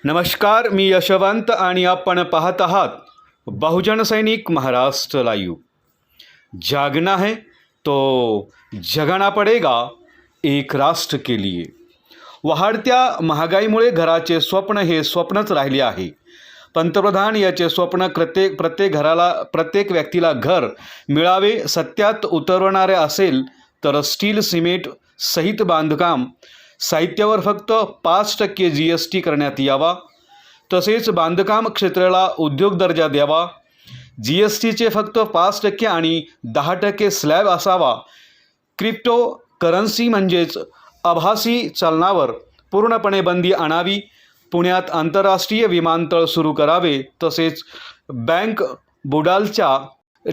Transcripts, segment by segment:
नमस्कार, मी यशवंत आणि आपण पाहत आहात बहुजन सैनिक महाराष्ट्र लाईव्ह। जागना है तो जगना पडेगा एक राष्ट्र के लिए। वाढत्या महागाईमुळे घराचे स्वप्न हे स्वप्नच राहिले आहे। पंतप्रधान याचे स्वप्न प्रत्येक घराला प्रत्येक व्यक्तीला घर मिळावे सत्यात उतरवणारे असेल तर स्टील सिमेंट सहित बांधकाम साहित्यावर फक्त 5% GST करण्यात यावा। तसेच बांधकाम क्षेत्राला उद्योग दर्जा द्यावा। GSTचे फक्त 5% आणि 10% स्लॅब असावा। क्रिप्टो करन्सी म्हणजेच आभासी चलनावर पूर्णपणे बंदी आणावी। पुण्यात आंतरराष्ट्रीय विमानतळ सुरू करावे। तसेच बँक बुडालच्या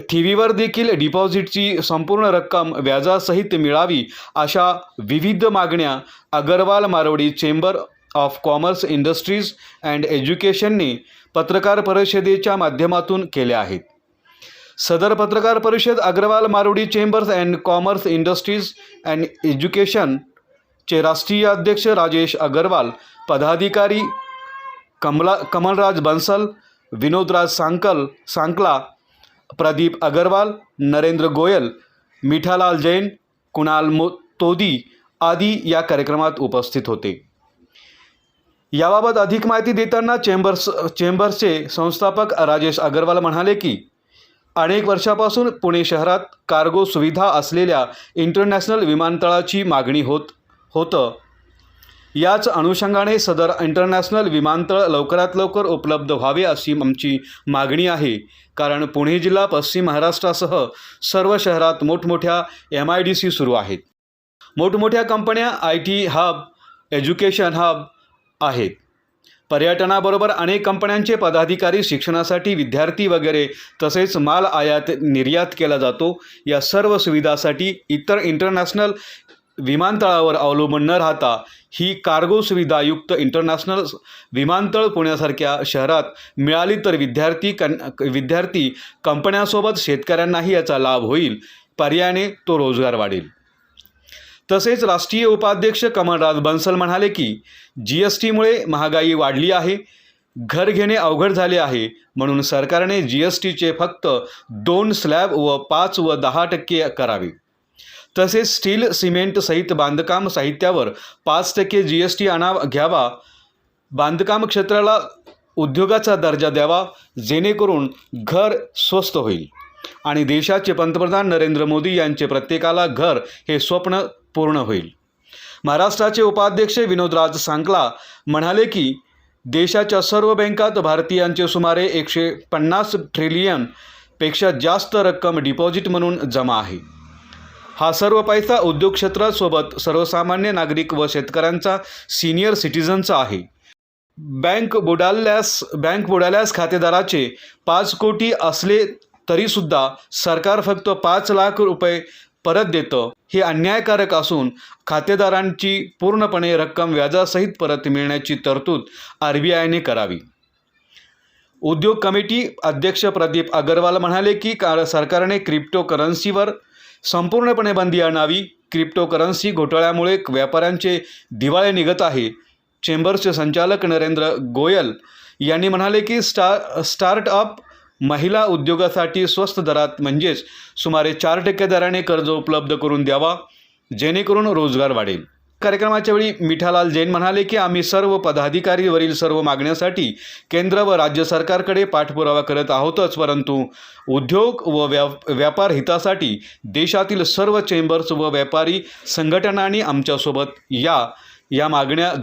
ठेवीवर देखील डिपॉझिटची संपूर्ण रक्कम व्याजासहित मिळावी अशा विविध मागण्या Agarwal Marwadi chamber of commerce industries and एज्युकेशनने पत्रकार परिषदेच्या माध्यमातून केल्या आहेत। सदर पत्रकार परिषद Agarwal Marwadi chambers and commerce industries and एज्युकेशनचे राष्ट्रीय अध्यक्ष राजेश अगरवाल, पदाधिकारी कमलराज बंसल, विनोदराज सांकला, प्रदीप अगरवाल, नरेंद्र गोयल, मिठालाल जैन, कुणाल तोदी आदी या कार्यक्रमात उपस्थित होते। याबाबत अधिक माहिती देताना चेंबर्सचे संस्थापक राजेश अगरवाल म्हणाले की अनेक वर्षापासून पुणे शहरात कार्गो सुविधा असलेल्या इंटरनॅशनल विमानतळाची मागणी होतं। याच अनुषंगाने सदर इंटरनॅशनल विमानतळ लवकरात लवकर उपलब्ध व्हावे अशी आमची मागणी आहे। कारण पुणे जिल्हा पश्चिम महाराष्ट्रासह सर्व शहरात मोठमोठ्या MIDC सुरू आहेत। मोठमोठ्या कंपन्या IT हब, एज्युकेशन हब आहेत। पर्यटनाबरोबर अनेक कंपन्यांचे पदाधिकारी शिक्षणासाठी, विद्यार्थी वगैरे तसेच माल आयात निर्यात केला जातो। या सर्व सुविधासाठी इतर इंटरनॅशनल विमानतळावर अवलंबून न राहता ही कार्गो सुविधायुक्त इंटरनॅशनल विमानतळ पुण्यासारख्या शहरात मिळाली तर विद्यार्थी कंपन्यांसोबत शेतकऱ्यांनाही याचा लाभ होईल। पर्यायाने तो रोजगार वाढेल। तसेच राष्ट्रीय उपाध्यक्ष कमलराज बंसल म्हणाले की GSTमुळे महागाई वाढली आहे, घर घेणे अवघड झाले आहे। म्हणून सरकारने GSTचे फक्त 2 स्लॅब व 5 व 10% करावे। तसेच स्टील सिमेंट सहित बांधकाम साहित्यावर 5% GST घ्यावा। बांधकाम क्षेत्राला उद्योगाचा दर्जा द्यावा जेणेकरून घर स्वस्त होईल आणि देशाचे पंतप्रधान नरेंद्र मोदी यांचे प्रत्येकाला घर हे स्वप्न पूर्ण होईल। महाराष्ट्राचे उपाध्यक्ष विनोदराज सांकला म्हणाले की देशाच्या सर्व बँकात भारतीयांचे सुमारे 150 ट्रिलियन पेक्षा जास्त रक्कम डिपॉझिट म्हणून जमा आहे। हा सर्व पैसा उद्योग क्षेत्रासोबत सर्वसामान्य नागरिक व शेतकऱ्यांचा, सीनियर सिटीजनचा आहे। बँक बुडाल्यास खातेदाराचे 5 कोटी असले तरीसुद्धा सरकार फक्त 5 लाख रुपये परत देतं। हे अन्यायकारक असून खातेदारांची पूर्णपणे रक्कम व्याजासहित परत मिळण्याची तरतूद RBIने करावी। उद्योग कमिटी अध्यक्ष प्रदीप अगरवाल म्हणाले की सरकारने क्रिप्टो करन्सीवर संपूर्णपणे बंदी आणावी। क्रिप्टो करन्सी घोटाळ्यामुळे व्यापाऱ्यांचे दिवाळे निघत आहे। चेंबरचे संचालक नरेंद्र गोयल यांनी म्हणाले की स्टार्टअप महिला उद्योगासाठी स्वस्त दरात म्हणजेच सुमारे 4% दराने कर्ज उपलब्ध करून द्यावा जेणेकरून रोजगार वाढेल। कार्यक्रमाच्या वेळी मिठालाल जैन म्हणाले की आम्ही सर्व पदाधिकारीवरील सर्व मागण्यासाठी केंद्र व राज्य सरकारकडे पाठपुरावा करत आहोतच, परंतु उद्योग व व्यापार हितासाठी देशातील सर्व चेंबर्स व व्यापारी संघटनांनी आमच्यासोबत या मागण्या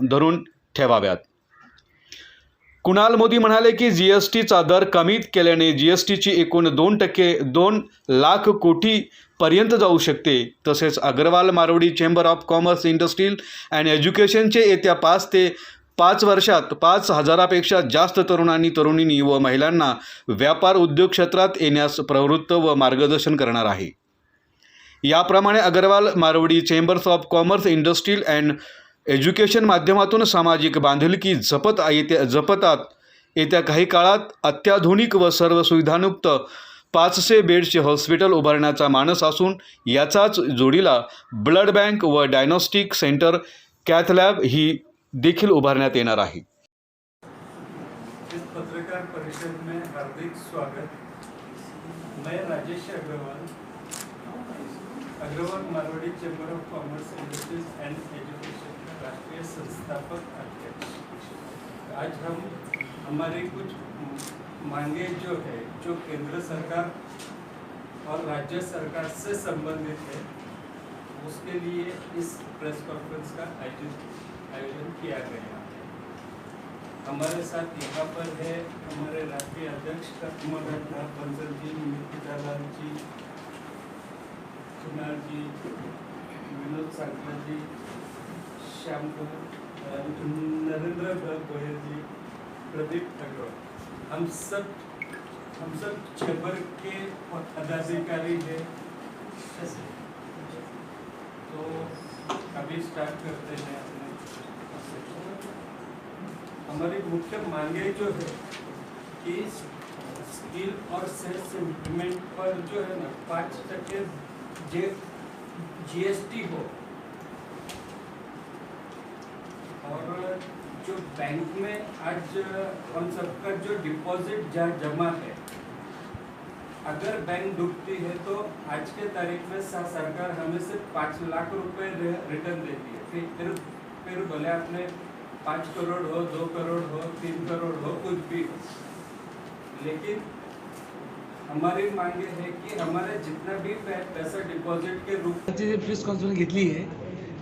धरून ठेवाव्यात। कुणाल मोदी म्हणाले की GSTचा दर कमी केल्याने GSTची एकूण 2% लाख कोटी पर्यंत जाऊ शकते। तसेच Agarwal Marwadi chamber of commerce industries and एज्युकेशनचे येत्या 5 वर्षात 5,000पेक्षा जास्त तरुणींनी व महिलांना व्यापार उद्योग क्षेत्रात येण्यास प्रवृत्त व मार्गदर्शन करणार आहे। याप्रमाणे Agarwal Marwadi chambers of commerce industries and education माध्यमातून सामाजिक बांधिलकी जपतात। येत्या काही काळात अत्याधुनिक व सर्व सुविधायुक्त 500 बेडचे हॉस्पिटल उभारण्याचा मानस असून याचाच जोडीला ब्लड बँक व डायग्नोस्टिक सेंटर, कॅथ लॅब ही देखील उभारण्यात येणार आहे। परिषद में हार्दिक स्वागत। मैं Rajesh Agarwal Marwari chamber of commerce industries and education का राष्ट्रीय संस्थापक अध्यक्ष। आज हम हमारी कुछ मांगे जो केंद्र सरकार और राज्य सरकार से संबंधित है, उसके लिए इस प्रेस कॉन्फ्रेंस का आयोजन किया गया। हमारे साथ यहाँ पर है हमारे राष्ट्रीय अध्यक्ष बंसल जी, मिथिलालाल जी, कुमार जी, विनोद सांकला जी, श्याम नरेंद्र गोयल जी, प्रदीप अग्रवाल, हम सब चैम्बर के पदाधिकारी हैं। तो अभी स्टार्ट करते हैं अपने। हमारी मुख्य मांगे जो है कि स्टील और सेल्स इंप्लीमेंट पर जो है ना 5% GST हो, और जो बैंक में आज हम सबका जो डिपॉजिट जमा है, अगर बैंक डूबती है तो आज के तारीख में सरकार हमें सिर्फ 5 लाख रुपए रिटर्न देती है। फिर भले आपने 5 करोड़ हो, 2 करोड़ हो, 3 करोड़ हो, कुछ भी हो, लेकिन हमारी मांगे है कि हमारे जितना भी पैसा डिपॉझिट के रूप जे प्रेस कॉन्फरन्स घेतली आहे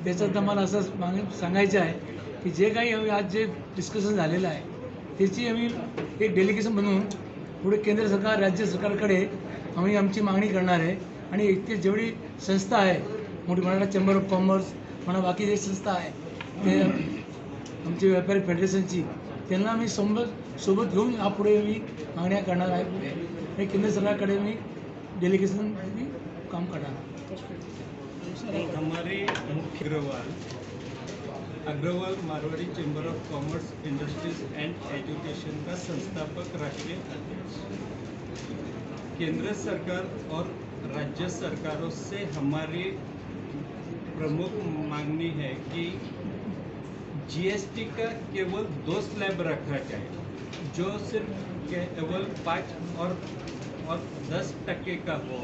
त्याच्यात आम्हाला असं सांगायचं आहे की जे काही आम्ही आज जे डिस्कशन झालेलं आहे त्याची आम्ही एक डेलिगेशन बनवून पुढे केंद्र सरकार राज्य सरकारकडे आम्ही आमची मागणी करणार आहे। आणि इथे जेवढी संस्था आहे, मोठी मराठा चेंबर ऑफ कॉमर्स म्हणा, बाकी जे संस्था आहे ते आमची व्यापारी फेडरेशनची, त्यांना आम्ही सोबत घेऊन यापुढे मी मागण्या करणार आहे पुढे, आणि केंद्र सरकारकडे मी डेलिगेशन काम करणार। हमारे मुख्य Agarwal Marwari chamber of commerce industries and education का संस्थापक राष्ट्रीय अध्यक्ष। केंद्र सरकार और राज्य सरकारों से हमारी प्रमुख मांगनी है कि GST का केवल 2 स्लैब रखा जाए, जो सिर्फ केवल 5 और 10% का हो।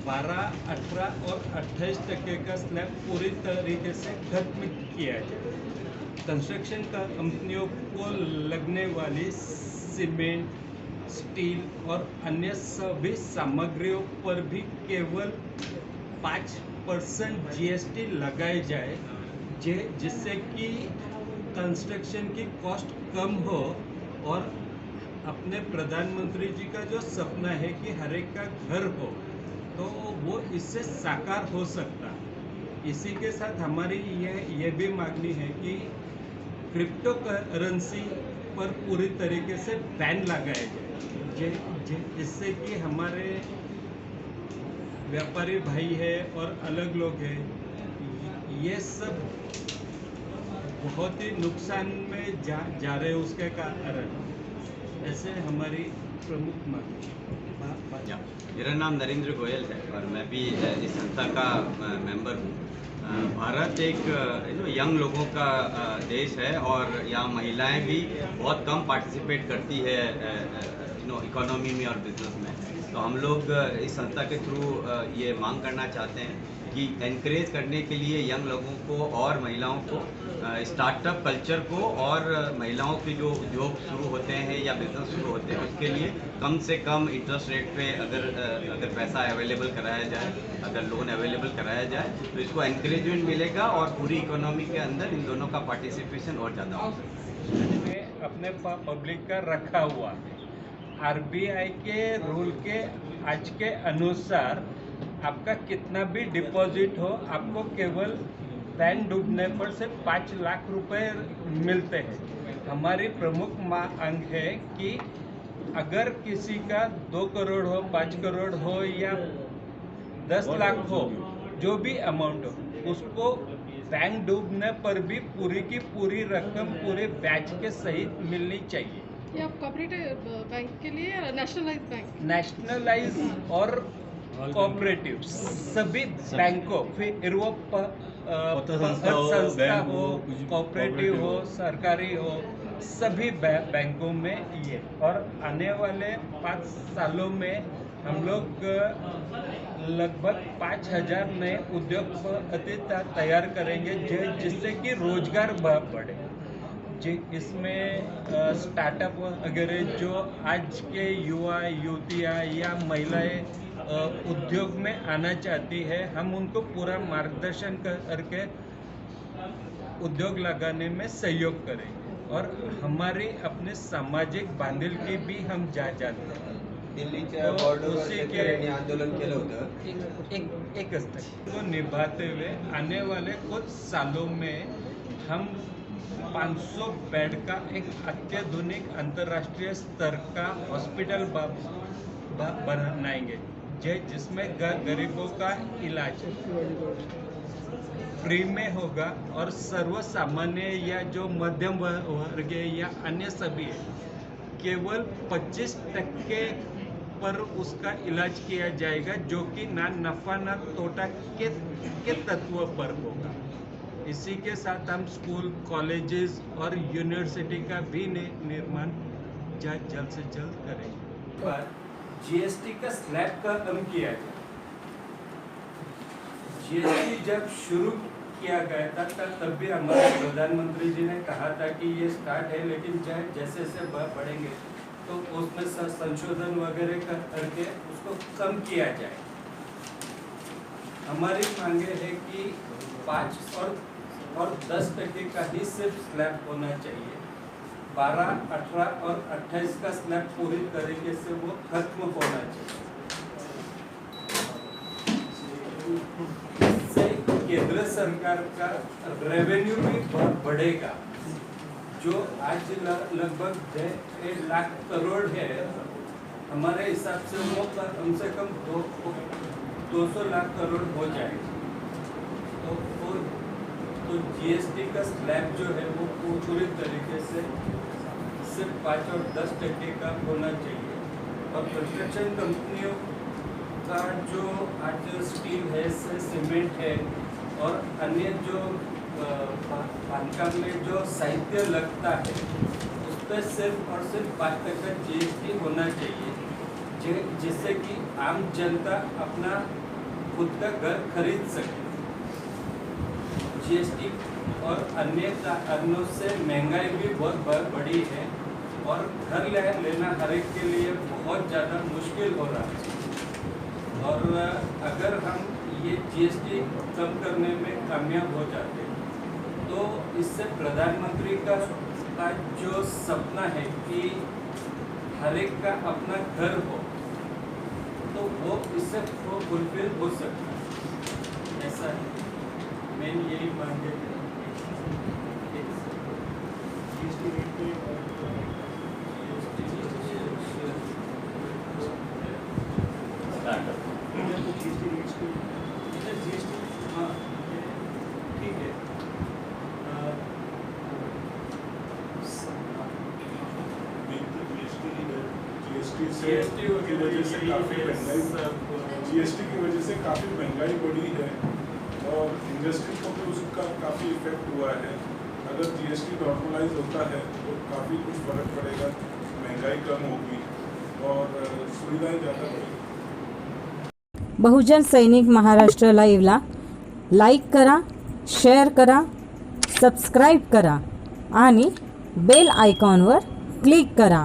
12, 18 और 28% का स्लैब पूरी तरीके से खत्म किया जाए। कंस्ट्रक्शन का कंपनियों को लगने वाली सीमेंट, स्टील और अन्य सभी सामग्रियों पर भी केवल 5% GST लगाई जाए, जिससे कि कंस्ट्रक्शन की कॉस्ट कम हो और अपने प्रधानमंत्री जी का जो सपना है कि हर एक का घर हो, तो वो इससे साकार हो सकता। इसी के साथ हमारी ये भी मांगनी है कि क्रिप्टो करेंसी पर पूरी तरीके से बैन लगाया जाए, जिससे कि हमारे व्यापारी भाई है और अलग लोग हैं, ये सब बहुत ही नुकसान में जा रहे हैं उसके कारण। ऐसे हमारी प्रमुख मांग। मेरा नाम नरेंद्र गोयल है और मैं भी इस संस्था का मेंबर हूँ। भारत एक यंग लोगों का देश है और यहाँ महिलाएं भी बहुत कम पार्टिसिपेट करती है इकोनॉमी में और बिजनेस में। तो हम लोग इस संस्था के थ्रू ये मांग करना चाहते हैं कि एनकरेज करने के लिए यंग लोगों को और महिलाओं को स्टार्टअप कल्चर को, और महिलाओं के जो उद्योग शुरू होते हैं या बिजनेस शुरू होते हैं उसके लिए कम से कम इंटरेस्ट रेट पे अगर पैसा अवेलेबल कराया जाए, अगर लोन अवेलेबल कराया जाए, तो इसको एनकरेजमेंट मिलेगा और पूरी इकोनॉमी के अंदर इन दोनों का पार्टिसिपेशन और ज़्यादा हो सकता। अपने पब्लिक का रखा हुआ है। RBI के रूल के आज के अनुसार आपका कितना भी डिपॉजिट हो, आपको केवल बैंक डूबने पर से 5 लाख रुपए मिलते हैं। हमारी प्रमुख मांग है कि अगर किसी का 2 करोड़ हो, 5 करोड़ हो या 10 लाख हो, जो भी अमाउंट हो, उसको बैंक डूबने पर भी पूरी की पूरी रकम पूरे बैच के सहित मिलनी चाहिए। ये आप कोऑपरेटिव बैंक के लिए या नेशनलाइज बैंक? नेशनलाइज और कोऑपरेटिव सभी बैंकों, फिर वो संस्था हो, कोऑपरेटिव हो, सरकारी हो, सभी बैंकों में ये। और आने वाले 5 सालों में हम लोग लगभग 5,000 नए उद्योगपति तैयार करेंगे जिससे कि रोजगार बढ़े। जी, इसमें स्टार्टअप वगैरह जो आज के युवा युवतियाँ या महिलाएं उद्योग में आना चाहती है, हम उनको पूरा मार्गदर्शन करके उद्योग लगाने में सहयोग करेंगे। और हमारी अपने सामाजिक बांधिलकी भी हम जानते हैं। दिल्लीच्या तो बॉर्डरवर उसी के शेतकऱ्यांनी आंदोलन केलं होतं. एक स्तर को निभाते हुए आने वाले कुछ सालों में हम 500 बेड का एक अत्याधुनिक अंतर्राष्ट्रीय स्तर का हॉस्पिटल बनाएंगे जिसमें गरीबों का इलाज फ्री में होगा और सर्वसामान्य या जो मध्यम वर्गीय या अन्य सभी केवल 25% पर उसका इलाज किया जाएगा, जो कि ना नफा ना तोटा के तत्व पर होगा। इसी के साथ हम स्कूल, कॉलेजेस और यूनिवर्सिटी का भी निर्माण जल्द से जल्द करेंगे। जीएसटी का स्लैब का कम किया जाए। जीएसटी जब शुरू किया गया था तब भी हमारे प्रधानमंत्री जी ने कहा था कि ये स्टार्ट है, लेकिन जैसे जैसे बढ़ेंगे तो उसमें संशोधन वगैरह करके उसको कम किया जाए। हमारी मांगे है कि 5 और 10% का ही सिर्फ स्लैब होना चाहिए। 12, 18 और 28 का स्लैब पूरी तरीके से वो खत्म होना चाहिए। इससे केंद्र सरकार का रेवेन्यू भी बढ़ेगा, जो आज लगभग 1.5 लाख करोड़ है। हमारे हिसाब से वो कम से कम 200 लाख करोड़ हो जाएगा। तो जीएसटी का स्लैब जो है वो पूरी तरीके से सिर्फ 5 और 10% का होना चाहिए। और कंस्ट्रक्शन कंपनियों का जो आज स्टील है, सीमेंट है और अन्य जो बांधकाम में जो साहित्य लगता है उस पर सिर्फ और सिर्फ 5% जीएसटी होना चाहिए, जिससे कि आम जनता अपना खुद का घर खरीद सके। जीएसटी और अन्य कारणों से महंगाई भी बहुत बढ़ी है और घर लेना हर एक के लिए बहुत ज़्यादा मुश्किल हो रहा है। और अगर हम ये जीएसटी कम करने में कामयाब हो जाते हैं तो इससे प्रधानमंत्री का जो सपना है कि हर एक का अपना घर हो, तो वो इससे फुलफिल हो सकता है। ऐसा है, मेन यही मांगे हाँ ठीक है। जीएसटी की वजह से काफ़ी महंगाई बढ़ी है और इंडस्ट्री को भी उसका काफ़ी इफेक्ट हुआ है। अगर जीएसटी नॉर्मलाइज होता है तो काफ़ी कुछ फर्क पड़ेगा, महंगाई कम होगी और सुविधाएं ज़्यादा बढ़ेगी। बहुजन सैनिक महाराष्ट्र लाईव्हला लाईक करा, शेअर करा, सबस्क्राईब करा आणि बेल आयकॉनवर क्लिक करा.